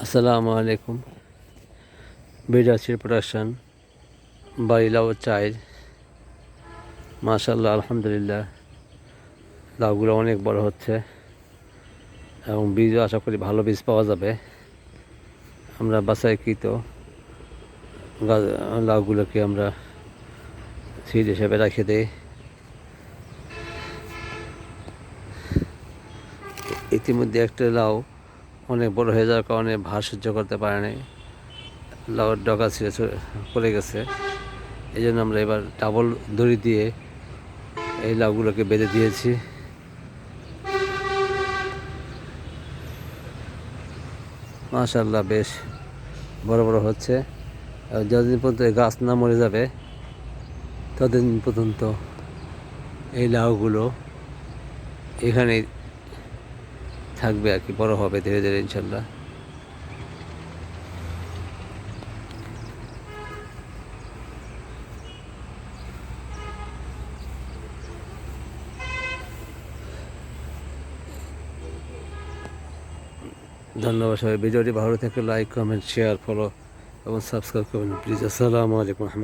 আসসালামু আলাইকুম। বিরাশির প্রোডাকশন বাড়ি লাউ চাইর। মাশাআল্লাহ, আলহামদুলিল্লাহ, লাউগুলো অনেক বড় হচ্ছে এবং বীজও আশা করি ভালো বীজ পাওয়া যাবে। আমরা বাছাইকৃত লাউগুলোকে আমরা সিড হিসেবে রেখে দিই। ইতিমধ্যে একটা লাউ অনেক বড় হয়ে যাওয়ার কারণে ভার সহ্য করতে পারে নাই, লাউর ডগা ছিঁড়ে পড়ে গেছে। এই জন্য আমরা এবার ডাবল দড়ি দিয়ে এই লাউগুলোকে বেঁধে দিয়েছি। মাশাআল্লাহ, বেশ বড় বড় হচ্ছে। যতদিন পর্যন্ত এই গাছ না মরে যাবে ততদিন পর্যন্ত এই লাউগুলো এখানেই থাকবে আর কি, বড় হবে ধীরে ধীরে ইনশাল্লাহ। ধন্যবাদ সবাই। ভিডিওটি ভালো থেকে লাইক, কমেন্ট, শেয়ার, ফলো এবং সাবস্ক্রাইব করবেন প্লিজ। আসসালামু আলাইকুম।